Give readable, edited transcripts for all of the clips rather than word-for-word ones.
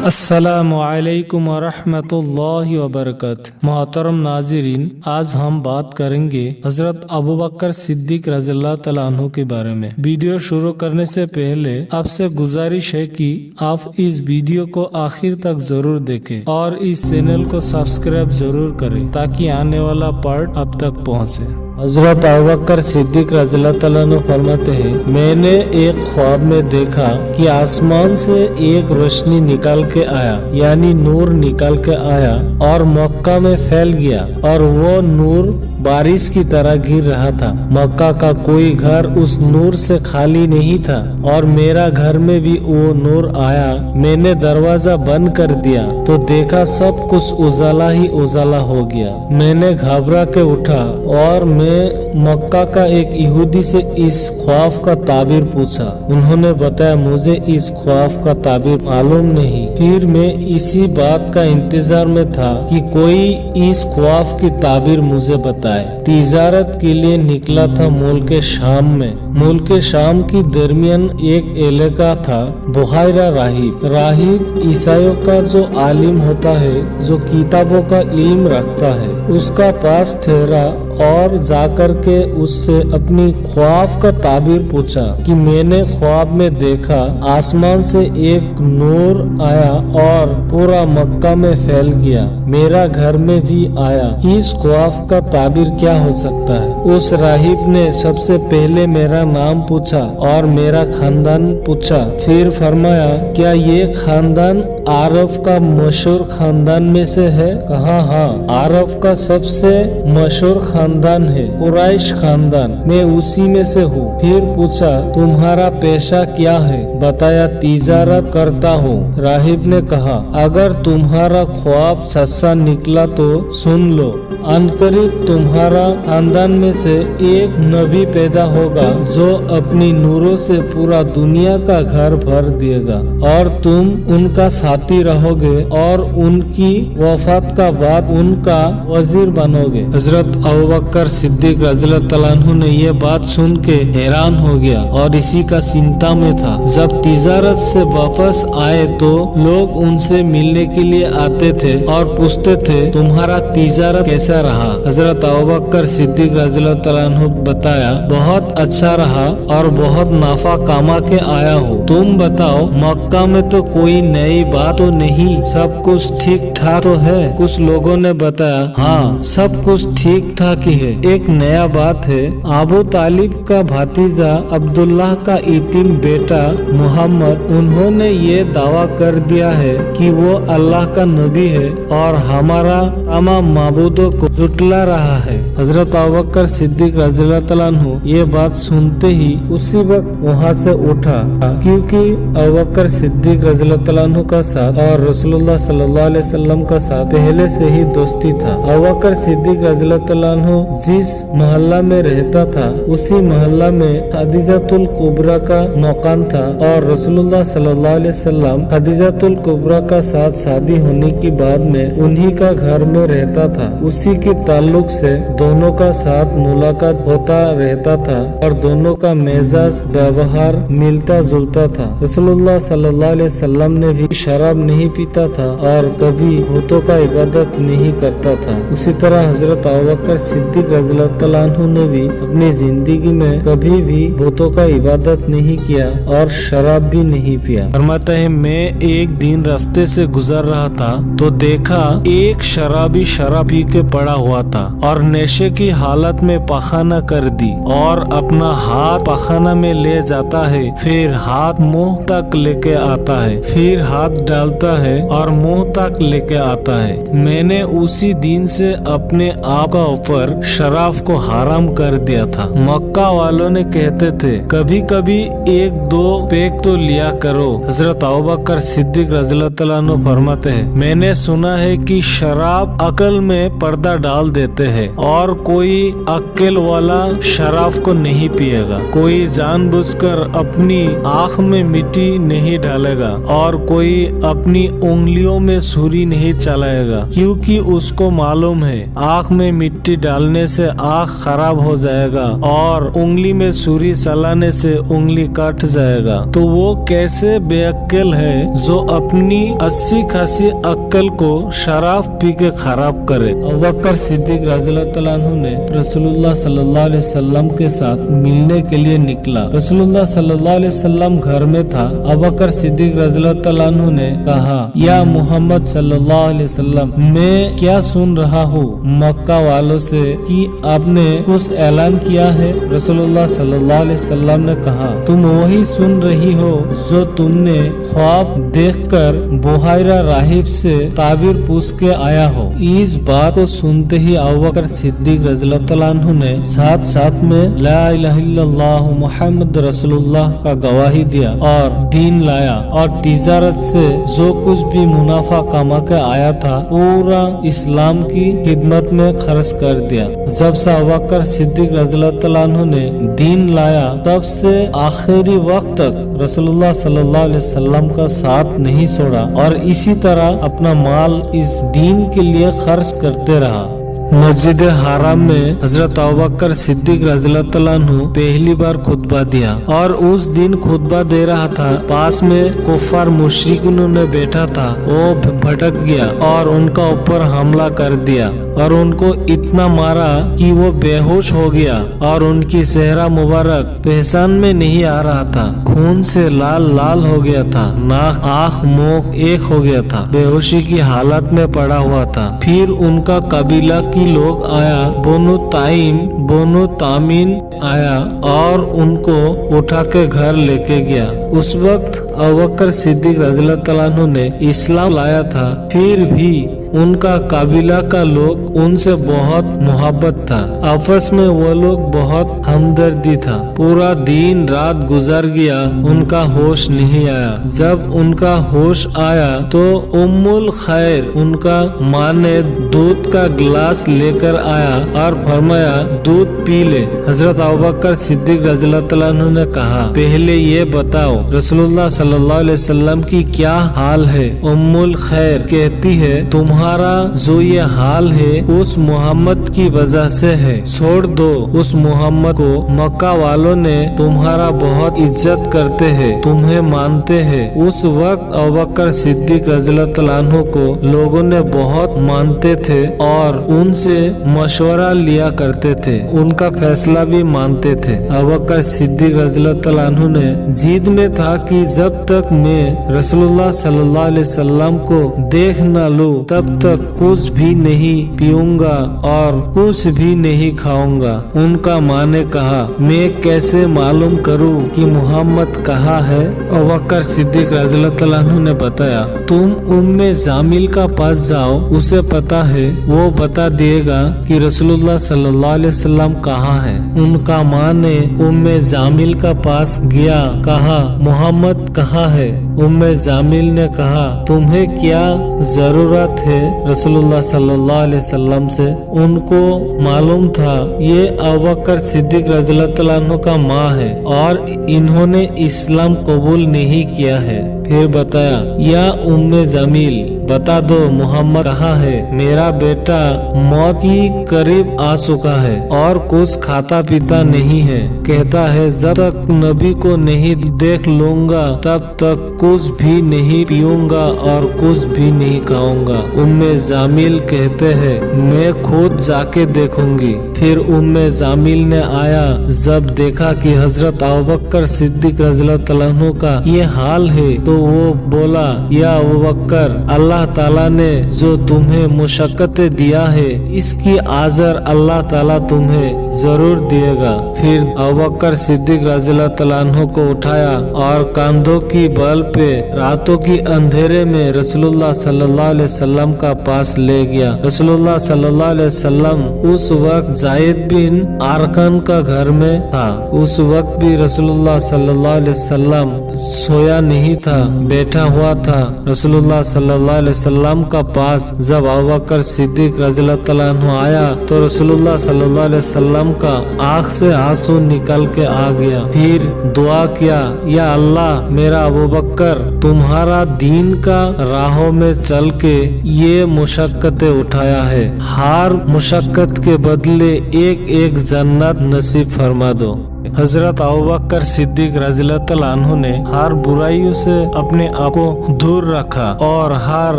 السلام علیکم ورحمۃ اللہ وبرکاتہ۔ محترم ناظرین، آج ہم بات کریں گے حضرت ابوبکر صدیق رضی اللہ تعالیٰ عنہ کے بارے میں۔ ویڈیو شروع کرنے سے پہلے آپ سے گزارش ہے کہ آپ اس ویڈیو کو آخر تک ضرور دیکھیں اور اس چینل کو سبسکرائب ضرور کریں تاکہ آنے والا پارٹ اب تک پہنچے۔ حضرت ابوبکر صدیق رضی اللہ تعالیٰ عنہ فرماتے ہیں، میں نے ایک خواب میں دیکھا کہ آسمان سے ایک روشنی نکال کے آیا، یعنی نور نکال کے آیا اور مکہ میں پھیل گیا، اور وہ نور بارش کی طرح گر رہا تھا۔ مکہ کا کوئی گھر اس نور سے خالی نہیں تھا، اور میرا گھر میں بھی وہ نور آیا۔ میں نے دروازہ بند کر دیا تو دیکھا سب کچھ اجالا ہی اجالا ہو گیا۔ میں نے گھبرا کے اٹھا اور میں مکہ کا ایک یہودی سے اس خواب کا تعبیر پوچھا۔ انہوں نے بتایا مجھے اس خواب کا تعبیر معلوم نہیں۔ پھر میں اسی بات کا انتظار میں تھا کہ کوئی اس خواب کی تعبیر مجھے بتائے۔ تجارت کے لیے نکلا تھا ملک شام میں۔ ملک شام کی درمیان ایک علاقہ تھا بحیرہ راہب۔ راہب عیسائیوں کا جو عالم ہوتا ہے، جو کتابوں کا علم رکھتا ہے، اس کا پاس ٹھہرا اور جا کر کے اس سے اپنی خواب کا تعبیر پوچھا کہ میں نے خواب میں دیکھا آسمان سے ایک نور آیا اور پورا مکہ میں پھیل گیا، میرا گھر میں بھی آیا، اس خواب کا تعبیر کیا ہو سکتا ہے؟ اس راہب نے سب سے پہلے میرا نام پوچھا اور میرا خاندان پوچھا، پھر فرمایا کیا یہ خاندان عرب کا مشہور خاندان میں سے ہے؟ کہا ہاں، عرب کا سب سے مشہور خاندان ہے قریش خاندان، میں اسی میں سے ہوں۔ پھر پوچھا تمہارا پیشہ کیا ہے؟ بتایا تجارت کرتا ہوں۔ راہب نے کہا اگر تمہارا خواب سچا نکلا تو سن لو، عنقریب تمہارا خاندان میں سے ایک نبی پیدا ہوگا جو اپنی نوروں سے پورا دنیا کا گھر بھر دے گا، اور تم ان کا ساتھی رہو گے اور ان کی وفات کا بعد ان کا وزیر بنو گے۔ حضرت ابوبکر صدیق رضی اللہ تعالیٰ عنہ نے یہ بات سن کے حیران ہو گیا اور اسی کا چنتا میں تھا۔ جب تجارت سے واپس آئے تو لوگ ان سے ملنے کے لیے آتے تھے اور پوچھتے تھے تمہارا تجارت کیسا رہا؟ حضرت ابوبکر صدیق رضی اللہ تعالیٰ عنہ بتایا بہت اچھا رہا اور بہت نفع کما کے آیا ہوں۔ تم بتاؤ مکہ میں تو کوئی نئی بات تو نہیں، سب کچھ ٹھیک ٹھاک تو ہے؟ کچھ لوگوں نے بتایا ہاں سب کچھ ٹھیک ٹھاک ہی ہے، ایک نیا بات ہے، ابو طالب کا بھتیجا عبداللہ کا یتیم بیٹا محمد، انہوں نے یہ دعویٰ کر دیا ہے کہ وہ اللہ کا نبی ہے اور ہمارا تمام معبودوں کو جھٹلا رہا ہے۔ حضرت ابوبکر صدیق رضی اللہ تعالیٰ عنہ یہ بات سنتے ہی اسی وقت وہاں سے اٹھا، کیونکہ ابوبکر صدیق رضی اللہ تعالیٰ عنہ کا ساتھ اور رسول اللہ صلی اللہ علیہ وسلم کا ساتھ پہلے سے ہی دوستی تھا۔ ابوبکر صدیق رضی اللہ تعالیٰ عنہ جس محلہ میں رہتا تھا اسی محلہ میں خدیجۃ الکبریٰ کا مکان تھا، اور رسول اللہ صلی اللہ علیہ وسلم خدیجۃ الکبریٰ کا ساتھ شادی ہونے کے بعد میں انہی کا گھر میں رہتا تھا۔ اسی کے تعلق سے دونوں کا ساتھ ملاقات ہوتا رہتا تھا اور دونوں کا مزاج ویوہار ملتا جلتا تھا۔ رسول اللہ صلی اللہ علیہ وسلم نے بھی شراب نہیں پیتا تھا اور کبھی بتوں کا عبادت نہیں کرتا تھا۔ اسی طرح حضرت ابوبکر صدیق رضی اللہ تعالیٰ عنہ نے بھی اپنی زندگی میں کبھی بھی بتوں کا عبادت نہیں کیا اور شراب بھی نہیں پیا۔ فرماتا ہے میں ایک دن راستے سے گزر رہا تھا تو دیکھا ایک شرابی شراب پی کے پڑا ہوا تھا اور نشے کی حالت میں پخانہ کر دی، اور اپنا ہاتھ پخانہ میں لے جاتا ہے، پھر ہاتھ منہ تک لے کے آتا ہے، پھر ہاتھ ڈالتا ہے اور منہ تک لے کے آتا ہے۔ میں نے اسی دن سے اپنے آپ کا اوپر شراب کو حرام کر دیا تھا۔ مکہ والوں نے کہتے تھے کبھی کبھی ایک دو پیک تو لیا کرو۔ حضرت ابوبکر صدیق رضی اللہ تعالیٰ عنہ فرماتے ہیں میں نے سنا ہے کہ شراب عقل میں پردہ पत्ता डाल देते हैं और कोई अक्ल वाला शराब को नहीं पिएगा, कोई जानबूझकर अपनी आँख में मिट्टी नहीं डालेगा और कोई अपनी उंगलियों में छुरी नहीं चलाएगा, क्योंकि उसको मालूम है आँख में मिट्टी डालने से आँख खराब हो जाएगा और उंगली में छुरी चलाने से उंगली कट जाएगा। तो वो कैसे बेअक्ल है जो अपनी अच्छी खासी अक्ल को शराब पी के खराब करे। अबू बकर सिद्दीक रज़ियल्लाहु तआला अन्हु ने रसूलुल्लाह सल्लल्लाहु अलैहि वसल्लम के साथ मिलने के लिए निकला। रसूलुल्लाह सल्लल्लाहु अलैहि वसल्लम घर में था। अबू बकर सिद्दीक रज़ियल्लाहु तआला अन्हु ने कहा, या मोहम्मद सल्लल्लाहु अलैहि वसल्लम, मैं क्या सुन रहा हूँ मक्का वालों से कि आपने कुछ ऐलान किया है। रसूलुल्लाह सल्लल्लाहु अलैहि वसल्लम ने कहा, तुम वही सुन रही हो जो तुमने ख्वाब देखकर बुहायरा राहिब से ताबीर पूछ के आया हो। इस बात को सुनते ही अबू बकर सिद्दीक रज़ियल्लाहु तआला अन्हु ने साथ साथ में ला इलाहा इल्लल्लाह मुहम्मद रसूलुल्लाह का गवाही दिया और दीन लाया और तिजारत से जो कुछ भी मुनाफा कमा के आया था पूरा इस्लाम की खिदमत में खर्च कर दिया। जब से अबू बकर सिद्दीक रज़ियल्लाहु तआला अन्हु ने दीन लाया तब से आखिरी वक्त तक रसूलुल्लाह सल्लल्लाहु अलैहि वसल्लम का साथ नहीं छोड़ा और इसी तरह अपना माल इस दीन के लिए खर्च करते रहा। मस्जिद हराम में हजरत अबू बकर सिद्दीक रज़ियल्लाहु तआला अन्हु पहली बार खुतबा दिया और उस दिन खुतबा दे रहा था। पास में कुफार मुशरिकों ने बैठा था, वो भटक गया और उनका ऊपर हमला कर दिया और उनको इतना मारा कि वो बेहोश हो गया और उनकी चेहरा मुबारक पहचान में नहीं आ रहा था, खून से लाल लाल हो गया था, नाक आँख मुंह एक हो गया था, बेहोशी की हालत में पड़ा हुआ था। फिर उनका कबीला लोग आया, बोनो ताइम बोनो तामीन आया और उनको उठा के घर लेके गया। उस वक्त अबू बकर सिद्दीक रज़ियल्लाहु तआला अन्हु ने इस्लाम लाया था, फिर भी उनका कबीला का लोग उनसे बहुत मोहब्बत था, आपस में वो लोग बहुत हमदर्दी था। पूरा दिन रात गुजर गया, उनका होश नहीं आया। जब उनका होश आया तो उम्मुल खैर उनका माँ ने दूध का गिलास लेकर आया और फरमाया, दूध पी ले। हजरत अबू बकर सिद्दीक रज़ियल्लाहु तआला अन्हु ने कहा, पहले ये बताओ रसूलुल्लाह सल्लल्लाहु अलैहि वसल्लम की क्या हाल है। उम्मुल खैर कहती है, तुम्हारा जो ये हाल है उस मोहम्मद की वजह से है, छोड़ दो उस मोहम्मद को। मक्का वालों ने तुम्हारा बहुत इज्जत करते हैं, तुम्हें मानते हैं। उस वक्त अबू बकर सिद्दीक रज़ियल्लाहु तआला अन्हु को लोगों ने बहुत मानते थे और उनसे मशवरा लिया करते थे, उनका फैसला भी मानते थे। अबू बकर सिद्दीक रज़ियल्लाहु तआला अन्हु ने जिद में था कि जब तक मैं रसूलुल्लाह सल्लल्लाहु अलैहि वसल्लम को देख न लूं तब तक कुछ भी नहीं पीऊंगा और कुछ भी नहीं खाऊंगा। उनका माँ ने कहा, मैं कैसे मालूम करूं कि मोहम्मद कहाँ है। अबू बकर सिद्दीक रज़ियल्लाहु तआला अन्हु ने बताया, तुम उम्मे जामिल का पास जाओ, उसे पता है, वो बता दिएगा कि रसूलुल्लाह सल्लल्लाहु अलैहि वसल्लम कहाँ है। उनका माँ ने उम्मे जामिल का पास गया, कहा, मोहम्मद कहाँ है। उम्मे जामिल ने कहा, तुम्हें क्या जरूरत है रसूलुल्लाह सल्लल्लाहु अलैहि वसल्लम से। उनको मालूम था ये अबू बकर सिद्दीक रज़ियल्लाहु तआला अन्हु का माँ है और इन्होंने इस्लाम कबूल नहीं किया है। फिर बताया, या उम्मे जमील बता दो मोहम्मद कहाँ है। मेरा बेटा मौत की करीब आ चुका है और कुछ खाता पीता नहीं है, कहता है जब तक नबी को नहीं देख लूंगा तब तक कुछ भी नहीं पीऊंगा और कुछ भी नहीं खाऊंगा। उम्मे जामिल कहते हैं, मैं खुद जाके देखूंगी। फिर उम्मे जामिल ने आया, जब देखा कि हजरत अबू बकर सिद्दीक रज़ियल्लाहु तआला अन्हु का ये हाल है तो वो बोला, या अबू बकर, अल्लाह ताला ने जो तुम्हें मुशक्कतें दिया है इसकी आजर अल्लाह ताला तुम्हें जरूर दिएगा। फिर अबू बकर सिद्दीक रज़ियल्लाहु तआला अन्हु को उठाया और कंधों की बल पे रातों की अंधेरे में रसूलुल्लाह सल्लल्लाहु अलैहि वसल्लम का पास ले गया। रसूलुल्लाह सल्लल्लाहु अलैहि वसल्लम उस वक्त ज़ायद बिन अरकम का घर में था। उस वक्त भी रसूलुल्लाह सल्लल्लाहु अलैहि वसल्लम सोया नहीं था, बैठा हुआ था। रसूलुल्लाह सल्लल्लाहु अलैहि वसल्लम का पास जब अबू बकर सिद्दीक रज़ियल्लाहु तआला अन्हु आया तो रसूलुल्लाह सल्लल्लाहु अलैहि वसल्लम का आँख से आंसू निकल के आ गया। फिर दुआ किया, या अल्लाह, मेरा अबू बकर तुम्हारा दीन का राहों में चल के ये मुशक्कतें उठाया है, हर मुशक्कत के बदले एक एक जन्नत नसीब फरमा दो। हजरत अबू बकर सिद्दीक रज़ियल्लाहु तआला अन्हु ने हर बुराइयों से अपने आप को दूर रखा और हर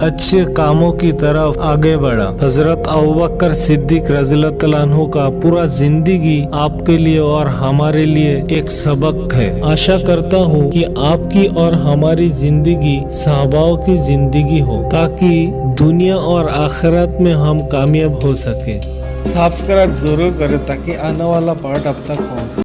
अच्छे कामों की तरफ आगे बढ़ा। हजरत अबू बकर सिद्दीक रज़ियल्लाहु तआला अन्हु का पूरा जिंदगी आपके लिए और हमारे लिए एक सबक है। आशा करता हूँ कि आपकी और हमारी जिंदगी सहाबाओं की जिंदगी हो, ताकि दुनिया और आखिरत में हम कामयाब हो सके। सब्सक्राइब जरूर करें ताकि आने वाला पार्ट अब तक पहुँचे।